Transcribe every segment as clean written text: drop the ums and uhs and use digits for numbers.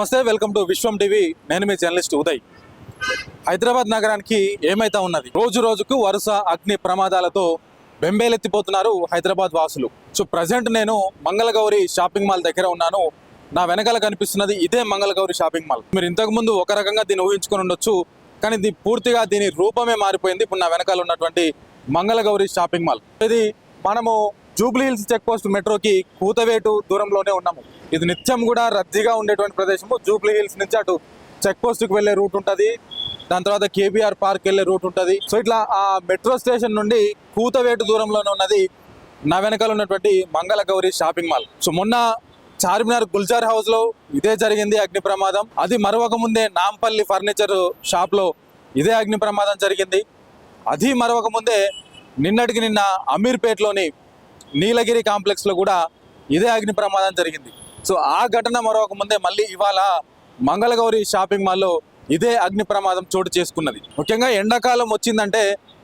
నమస్తే, welcome to Vishwam TV. నేను మీ journalist Uday. Hyderabad నగరానికి ఏమైతా ఉన్నది, రోజు రోజుకు వరుస అగ్ని ప్రమాదాలతో బెంబేలెత్తిపోతున్నారు హైదరాబాద్ వాసులు. సో ప్రజెంట్ నేను మంగళగౌరి షాపింగ్ మాల్ దగ్గర ఉన్నాను. నా వెనకాల కనిపిస్తున్నది ఇదే మంగళగౌరి షాపింగ్ మాల్. మీరు ఇంతకుముందు ఒక రకంగా దీన్ని ఊహించుకొని ఉండొచ్చు, కానీ ఇది పూర్తిగా దీని రూపమే మారిపోయింది. ఇప్పుడు నా వెనకాల ఉన్నటువంటి మంగళగౌరి షాపింగ్ మాల్ ఇది మనము జూబ్లీ హిల్స్ చెక్ పోస్ట్ మెట్రోకి కూతవేటు దూరంలోనే ఉన్నాము. ఇది నిత్యం కూడా రద్దీగా ఉండేటువంటి ప్రదేశము. జూబ్లీ హిల్స్ నుంచి అటు చెక్ పోస్ట్కి వెళ్ళే రూట్ ఉంటుంది, దాని తర్వాత కేబీఆర్ పార్క్ వెళ్ళే రూట్ ఉంటుంది. సో ఇట్లా ఆ మెట్రో స్టేషన్ నుండి కూతవేటు దూరంలోనే ఉన్నది నా వెనకాల ఉన్నటువంటి మంగళగౌరి షాపింగ్ మాల్. సో మొన్న చార్మినార్ గుల్జార్ హౌస్ లో ఇదే జరిగింది అగ్ని ప్రమాదం. అది మరొక ముందే నాంపల్లి ఫర్నిచర్ షాప్ లో ఇదే అగ్ని ప్రమాదం జరిగింది. అది మరొక ముందే నిన్నటికి నిన్న అమీర్పేట్లోని నీలగిరి కాంప్లెక్స్ లో కూడా ఇదే అగ్ని ప్రమాదం జరిగింది. సో ఆ ఘటన మరొక ముందే మళ్ళీ ఇవాళ మంగళగౌరి షాపింగ్ మాల్లో ఇదే అగ్ని ప్రమాదం చోటు చేసుకున్నది. ముఖ్యంగా ఎండాకాలం వచ్చిందంటే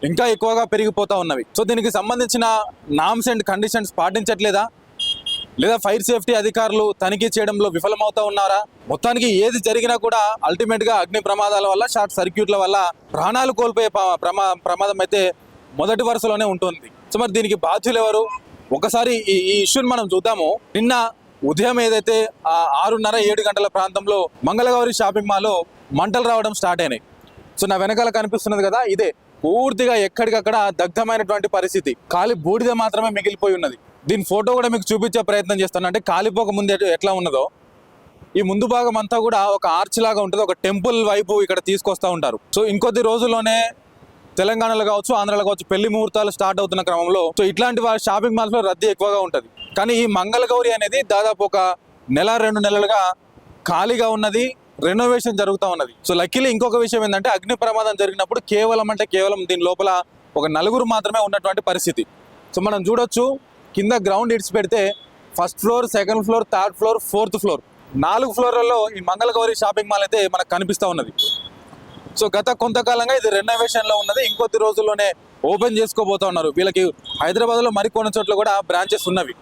ఇంకా ఎక్కువగా పెరిగిపోతా ఉన్నవి. సో దీనికి సంబంధించిన నామ్స్ అండ్ కండిషన్స్ పాటించట్లేదా, లేదా ఫైర్ సేఫ్టీ అధికారులు తనిఖీ చేయడంలో విఫలమవుతా ఉన్నారా? మొత్తానికి ఏది జరిగినా కూడా అల్టిమేట్ గా అగ్ని ప్రమాదాల వల్ల, షార్ట్ సర్క్యూట్ల వల్ల ప్రాణాలు కోల్పోయే ప్రమాదం అయితే మొదటి వరుసలోనే ఉంటుంది. సో మరి దీనికి బాధ్యులు ఎవరు? ఒకసారి ఈ ఇష్యూని మనం చూద్దాము. నిన్న ఉదయం ఏదైతే 6:30-7 గంటల ప్రాంతంలో మంగళగౌరి షాపింగ్ మాల్లో మంటలు రావడం స్టార్ట్ అయినాయి. సో నా వెనకాల కనిపిస్తున్నది కదా, ఇదే పూర్తిగా ఎక్కడికక్కడ దగ్ధమైనటువంటి పరిస్థితి. కాలి బూడిద మాత్రమే మిగిలిపోయి ఉన్నది. దీని ఫోటో కూడా మీకు చూపించే ప్రయత్నం చేస్తాను. అంటే కాలిపోక ముందు ఎట్లా ఉన్నదో, ఈ ముందు భాగం అంతా కూడా ఒక ఆర్చ్ లాగా ఉంటుంది, ఒక టెంపుల్ వైపు ఇక్కడ తీసుకొస్తూ ఉంటారు. సో ఇంకొద్ది రోజుల్లోనే తెలంగాణలో కావచ్చు, ఆంధ్రాలో కావచ్చు పెళ్లి ముహూర్తాలు స్టార్ట్ అవుతున్న క్రమంలో సో ఇట్లాంటి షాపింగ్ మాల్స్ లో రద్దీ ఎక్కువగా ఉంటుంది. కానీ ఈ మంగళగౌరి అనేది దాదాపు ఒక 1-2 నెలలుగా ఖాళీగా ఉన్నది, రెనోవేషన్ జరుగుతూ ఉన్నది. సో లక్కీలీ ఇంకొక విషయం ఏంటంటే, అగ్ని ప్రమాదం జరిగినప్పుడు కేవలం దీని లోపల ఒక 4 మాత్రమే ఉన్నటువంటి పరిస్థితి. సో మనం చూడొచ్చు, కింద గ్రౌండ్ ఇడ్స్ పెడితే first floor, second floor, third floor, fourth floor, 4 ఫ్లోర్లలో ఈ మంగళగౌరి షాపింగ్ మాల్ అయితే మనకు కనిపిస్తూ ఉన్నది. సో గత కొంతకాలంగా ఇది రెనోవేషన్ లో ఉన్నది. ఇంకొద్ది రోజుల్లోనే ఓపెన్ చేసుకోబోతా ఉన్నారు. వీళ్ళకి హైదరాబాద్ లో మరికొన్ని చోట్ల కూడా బ్రాంచెస్ ఉన్నవి.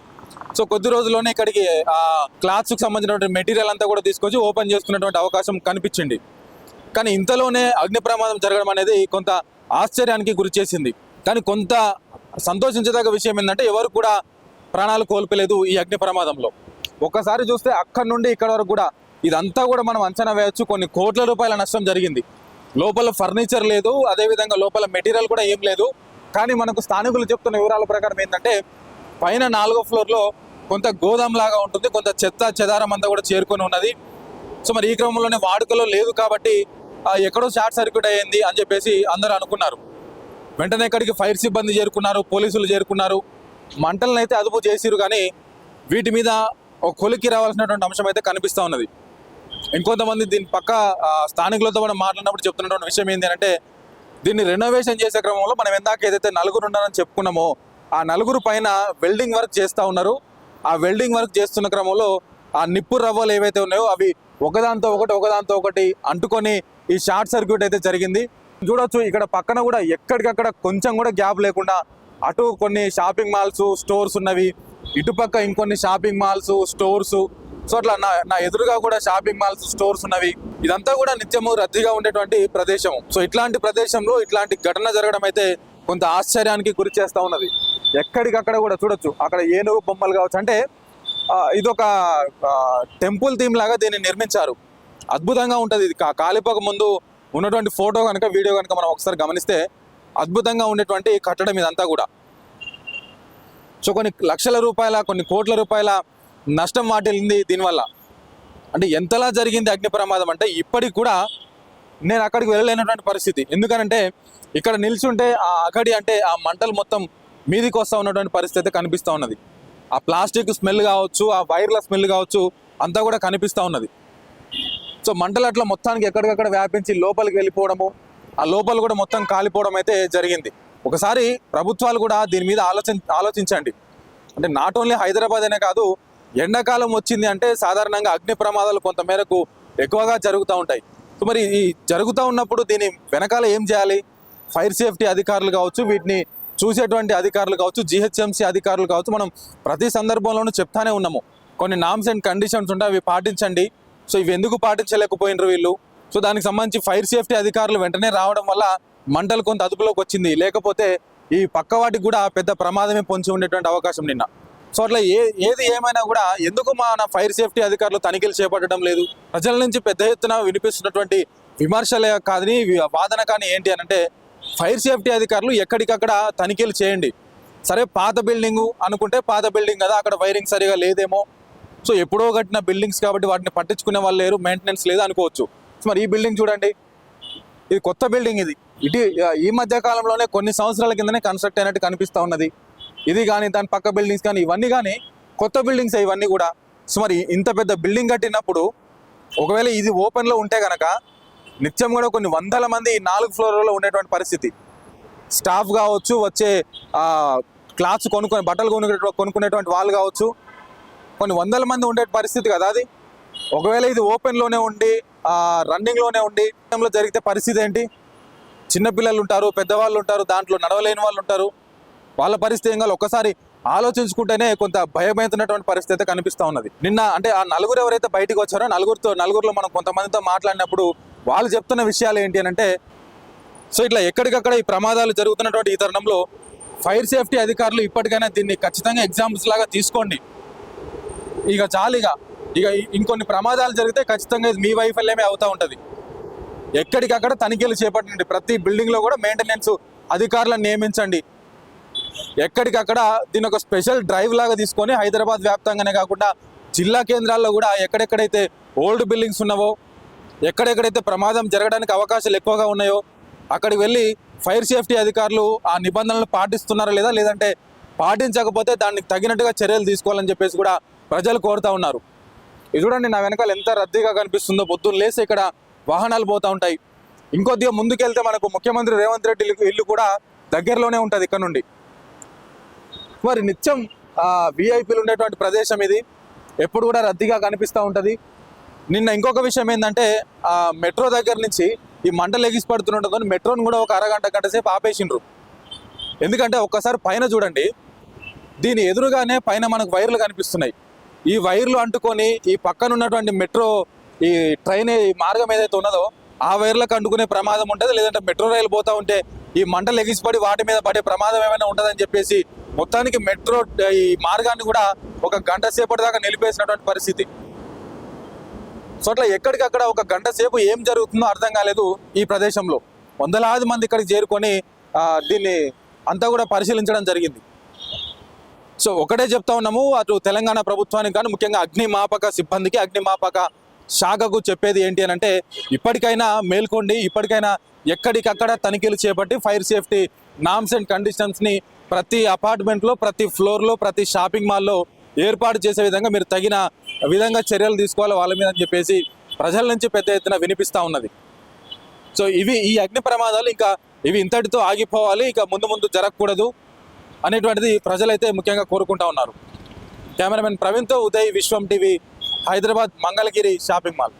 సో కొద్ది రోజుల్లోనే ఇక్కడికి ఆ క్లాత్స్ కి సంబంధించినటువంటి మెటీరియల్ అంతా కూడా తీసుకొచ్చి ఓపెన్ చేసుకునేటువంటి అవకాశం కనిపించింది. కానీ ఇంతలోనే అగ్ని ప్రమాదం జరగడం అనేది కొంత ఆశ్చర్యానికి గురి చేసింది. కానీ కొంత సంతోషించదగ్గ విషయం ఏంటంటే, ఎవరు కూడా ప్రాణాలు కోల్పోలేదు ఈ అగ్ని ప్రమాదంలో. ఒక్కసారి చూస్తే అక్కడి నుండి ఇక్కడ వరకు కూడా ఇదంతా కూడా మనం అంచనా వేయొచ్చు, కొన్ని కోట్ల రూపాయల నష్టం జరిగింది. లోపల ఫర్నిచర్ లేదు, అదేవిధంగా లోపల మెటీరియల్ కూడా ఏం లేదు. కానీ మనకు స్థానికులు చెప్తున్న వివరాల ప్రకారం ఏంటంటే, పైన 4వ ఫ్లోర్లో కొంత గోదాం లాగా ఉంటుంది, కొంత చెత్త చెదారం అంతా కూడా చేరుకొని ఉన్నది. సో మరి ఈ క్రమంలోనే వాడుకలో లేదు కాబట్టి ఎక్కడో షార్ట్ సర్క్యూట్ అయ్యింది అని చెప్పేసి అందరూ అనుకున్నారు. వెంటనే ఇక్కడికి ఫైర్ సిబ్బంది చేరుకున్నారు, పోలీసులు చేరుకున్నారు, మంటలను అయితే అదుపు చేసిరు. కానీ వీటి మీద ఒక కొలిక్కి రావాల్సినటువంటి అంశం అయితే కనిపిస్తూ ఉన్నది. ఇంకొంతమంది దీని పక్క స్థానికులతో మనం మాట్లాడినప్పుడు చెప్తున్నటువంటి విషయం ఏంటి అంటే, దీన్ని రెనోవేషన్ చేసే క్రమంలో మనం ఎందాక ఏదైతే 4 ఉన్నారని చెప్పుకున్నామో, ఆ 4 పైన వెల్డింగ్ వర్క్ చేస్తూ ఉన్నారు. ఆ వెల్డింగ్ వర్క్ చేస్తున్న క్రమంలో ఆ నిప్పు రవ్వలు ఏవైతే ఉన్నాయో అవి ఒకదాంతో ఒకటి అంటుకొని ఈ షార్ట్ సర్క్యూట్ అయితే జరిగింది. చూడొచ్చు, ఇక్కడ పక్కన కూడా ఎక్కడికక్కడ కొంచెం కూడా గ్యాప్ లేకుండా అటు కొన్ని షాపింగ్ మాల్స్, స్టోర్స్ ఉన్నవి, ఇటుపక్క ఇంకొన్ని షాపింగ్ మాల్స్, స్టోర్స్. సో అట్లా నా ఎదురుగా కూడా షాపింగ్ మాల్స్, స్టోర్స్ ఉన్నవి. ఇదంతా కూడా నిత్యము రద్దీగా ఉండేటువంటి ప్రదేశం. సో ఇట్లాంటి ప్రదేశంలో ఇట్లాంటి ఘటన జరగడం అయితే కొంత ఆశ్చర్యానికి గురి చేస్తూ ఉన్నది. ఎక్కడికక్కడ కూడా చూడొచ్చు, అక్కడ ఏనుగు బొమ్మలు కావచ్చు. అంటే ఇదొక టెంపుల్ థీమ్ లాగా దీన్ని నిర్మించారు. అద్భుతంగా ఉంటుంది. ఇది కాలిపోక ముందు ఉన్నటువంటి ఫోటో కనుక, వీడియో కనుక మనం ఒకసారి గమనిస్తే అద్భుతంగా ఉండేటువంటి కట్టడం ఇదంతా కూడా. సో కొన్ని లక్షల రూపాయల, కొన్ని కోట్ల రూపాయల నష్టం వాటిల్లింది దీనివల్ల. అంటే ఎంతలా జరిగింది అగ్ని ప్రమాదం అంటే, ఇప్పటికి కూడా నేను అక్కడికి వెళ్ళలేనటువంటి పరిస్థితి. ఎందుకనంటే ఇక్కడ నిల్చుంటే ఆ అగడి అంటే ఆ మంటలు మొత్తం మీదికి వస్తూ ఉన్నటువంటి పరిస్థితి కనిపిస్తూ ఉన్నది. ఆ ప్లాస్టిక్ స్మెల్ కావచ్చు, ఆ వైర్ల స్మెల్ కావచ్చు, అంతా కూడా కనిపిస్తూ ఉన్నది. సో మంటలు అట్లా మొత్తానికి ఎక్కడికక్కడ వ్యాపించి లోపలికి వెళ్ళిపోవడము, ఆ లోపల కూడా మొత్తం కాలిపోవడం అయితే జరిగింది. ఒకసారి ప్రభుత్వాలు కూడా దీని మీద ఆలోచించండి. అంటే నాట్ ఓన్లీ హైదరాబాద్ అనే కాదు, ఎండాకాలం వచ్చింది అంటే సాధారణంగా అగ్ని ప్రమాదాలు కొంతమేరకు ఎక్కువగా జరుగుతూ ఉంటాయి. సో మరి ఈ జరుగుతూ ఉన్నప్పుడు దీని వెనకాల ఏం చేయాలి? ఫైర్ సేఫ్టీ అధికారులు కావచ్చు, వీటిని చూసేటువంటి అధికారులు కావచ్చు, జిహెచ్ఎంసీ అధికారులు కావచ్చు, మనం ప్రతి సందర్భంలోనూ చెప్తానే ఉన్నాము, కొన్ని నామ్స్ అండ్ కండిషన్స్ ఉంటాయి, అవి పాటించండి. సో ఇవి ఎందుకు పాటించలేకపోయినరు వీళ్ళు? సో దానికి సంబంధించి ఫైర్ సేఫ్టీ అధికారులు వెంటనే రావడం వల్ల మంటలు కొంత అదుపులోకి వచ్చింది. లేకపోతే ఈ పక్క వాటికి కూడా పెద్ద ప్రమాదమే పొంచి ఉండేటువంటి అవకాశం నిన్న. సో అట్లా ఏది ఏమైనా కూడా ఎందుకు మన ఫైర్ సేఫ్టీ అధికారులు తనిఖీలు చేపట్టడం లేదు? ప్రజల నుంచి పెద్ద ఎత్తున వినిపిస్తున్నటువంటి విమర్శలే కానీ వాదన కానీ ఏంటి అని అంటే, ఫైర్ సేఫ్టీ అధికారులు ఎక్కడికక్కడ తనిఖీలు చేయండి. సరే పాత బిల్డింగు అనుకుంటే పాత బిల్డింగ్ కదా, అక్కడ వైరింగ్ సరిగా లేదేమో, సో ఎప్పుడో కట్టిన బిల్డింగ్స్ కాబట్టి వాటిని పట్టించుకునే వాళ్ళు లేరు, మెయింటెనెన్స్ లేదు అనుకోవచ్చు. మరి ఈ బిల్డింగ్ చూడండి, ఇది కొత్త బిల్డింగ్. ఇది ఈ మధ్య కాలంలోనే కొన్ని సంవత్సరాల కిందనే కన్స్ట్రక్ట్ అయినట్టు కనిపిస్తూ ఉన్నది. ఇది కానీ దాని పక్క బిల్డింగ్స్ కానీ ఇవన్నీ కానీ కొత్త బిల్డింగ్స్ ఇవన్నీ కూడా. సో మరి ఇంత పెద్ద బిల్డింగ్ కట్టినప్పుడు ఒకవేళ ఇది ఓపెన్లో ఉంటే కనుక నిత్యం కూడా కొన్ని వందల మంది 4 ఫ్లోర్లలో ఉండేటువంటి పరిస్థితి. స్టాఫ్ కావచ్చు, వచ్చే క్లాత్స్ బట్టలు కొనుక్కునేటువంటి వాళ్ళు కావచ్చు, కొన్ని వందల మంది ఉండే పరిస్థితి కదా అది. ఒకవేళ ఇది ఓపెన్లోనే ఉండి రన్నింగ్లోనే ఉండి జరిగితే పరిస్థితి ఏంటి? చిన్నపిల్లలు ఉంటారు, పెద్దవాళ్ళు ఉంటారు, దాంట్లో నడవలేని వాళ్ళు ఉంటారు. వాళ్ళ పరిస్థితి ఏం కాదు ఒక్కసారి ఆలోచించుకుంటేనే కొంత భయమవుతున్నటువంటి పరిస్థితి అయితే కనిపిస్తూ ఉన్నది. నిన్న అంటే ఆ నలుగురు ఎవరైతే బయటికి వచ్చారో నలుగురిలో మనం కొంతమందితో మాట్లాడినప్పుడు వాళ్ళు చెప్తున్న విషయాలు ఏంటి అని అంటే, సో ఇట్లా ఎక్కడికక్కడ ఈ ప్రమాదాలు జరుగుతున్నటువంటి ఈ తరుణంలో ఫైర్ సేఫ్టీ అధికారులు ఇప్పటికైనా దీన్ని ఖచ్చితంగా ఎగ్జాంపుల్స్ లాగా తీసుకోండి. ఇక చాలు, ఇక ఇంకొన్ని ప్రమాదాలు జరిగితే ఖచ్చితంగా ఇది మీ వైఫల్యమే అవుతూ ఉంటుంది. ఎక్కడికక్కడ తనిఖీలు చేపట్టండి. ప్రతి బిల్డింగ్లో కూడా మెయింటెనెన్స్ అధికారులను నియమించండి. ఎక్కడికక్కడ దీని ఒక స్పెషల్ డ్రైవ్ లాగా తీసుకొని హైదరాబాద్ వ్యాప్తంగానే కాకుండా జిల్లా కేంద్రాల్లో కూడా ఎక్కడెక్కడైతే ఓల్డ్ బిల్డింగ్స్ ఉన్నావో, ఎక్కడెక్కడైతే ప్రమాదం జరగడానికి అవకాశాలు ఎక్కువగా ఉన్నాయో అక్కడికి వెళ్ళి ఫైర్ సేఫ్టీ అధికారులు ఆ నిబంధనలు పాటిస్తున్నారా లేదంటే పాటించకపోతే దానికి తగినట్టుగా చర్యలు తీసుకోవాలని చెప్పేసి కూడా ప్రజలు కోరుతూ ఉన్నారు. ఇది చూడండి, నా వెనకాల ఎంత రద్దీగా కనిపిస్తుందో. పొద్దున్న లేసి ఇక్కడ వాహనాలు పోతూ ఉంటాయి. ఇంకొద్దిగా ముందుకెళ్తే మనకు ముఖ్యమంత్రి రేవంత్ రెడ్డి ఇల్లు కూడా దగ్గరలోనే ఉంటుంది ఇక్కడ నుండి. మరి నిత్యం విఐపీలు ఉండేటువంటి ప్రదేశం ఇది, ఎప్పుడు కూడా రద్దీగా కనిపిస్తూ ఉంటుంది. నిన్న ఇంకొక విషయం ఏంటంటే, మెట్రో దగ్గర నుంచి ఈ మంటలు ఎగిసిపడుతుండటంతో మెట్రోని కూడా ఒక గంట సేపు ఆపేసిండ్రు. ఎందుకంటే ఒక్కసారి పైన చూడండి, దీని ఎదురుగానే పైన మనకు వైర్లు కనిపిస్తున్నాయి. ఈ వైర్లు అంటుకొని ఈ పక్కన ఉన్నటువంటి మెట్రో ఈ ట్రైన్ ఈ మార్గం ఏదైతే ఉన్నదో ఆ వైర్లకు అంటుకునే ప్రమాదం ఉంటుంది. లేదంటే మెట్రో రైలు పోతూ ఉంటే ఈ మంటలు ఎగిసిపడి వాటి మీద పడే ప్రమాదం ఏమైనా ఉంటుందని చెప్పేసి మొత్తానికి మెట్రో ఈ మార్గాన్ని కూడా ఒక గంట సేపటి దాకా నిలిపేసినటువంటి పరిస్థితి. సో అట్లా ఎక్కడికక్కడ ఒక గంట సేపు ఏం జరుగుతుందో అర్థం కాలేదు. ఈ ప్రదేశంలో వందలాది మంది ఇక్కడికి చేరుకొని దీన్ని అంతా కూడా పరిశీలించడం జరిగింది. సో ఒకటే చెప్తా ఉన్నాము, అటు తెలంగాణ ప్రభుత్వానికి కానీ ముఖ్యంగా అగ్నిమాపక సిబ్బందికి, అగ్నిమాపక శాఖకు చెప్పేది ఏంటి అని అంటే, ఇప్పటికైనా మేల్కొండి, ఇప్పటికైనా ఎక్కడికక్కడ తనిఖీలు చేపట్టి ఫైర్ సేఫ్టీ నామ్స్ అండ్ కండిషన్స్ని ప్రతి అపార్ట్మెంట్లో, ప్రతి ఫ్లోర్లో, ప్రతి షాపింగ్ మాల్లో ఏర్పాటు చేసే విధంగా మీరు తగిన విధంగా చర్యలు తీసుకోవాలి వాళ్ళ మీద అని చెప్పేసి ప్రజల నుంచి పెద్ద ఎత్తున వినిపిస్తూ ఉన్నది. సో ఈ అగ్ని ప్రమాదాలు ఇంకా ఇవి ఇంతటితో ఆగిపోవాలి, ఇక ముందు జరగకూడదు అనేటువంటిది ప్రజలైతే ముఖ్యంగా కోరుకుంటా ఉన్నారు. కెమెరామెన్ ప్రవీణ్తో ఉదయ్, విశ్వం TV, Hyderabad Mangalagiri shopping mall.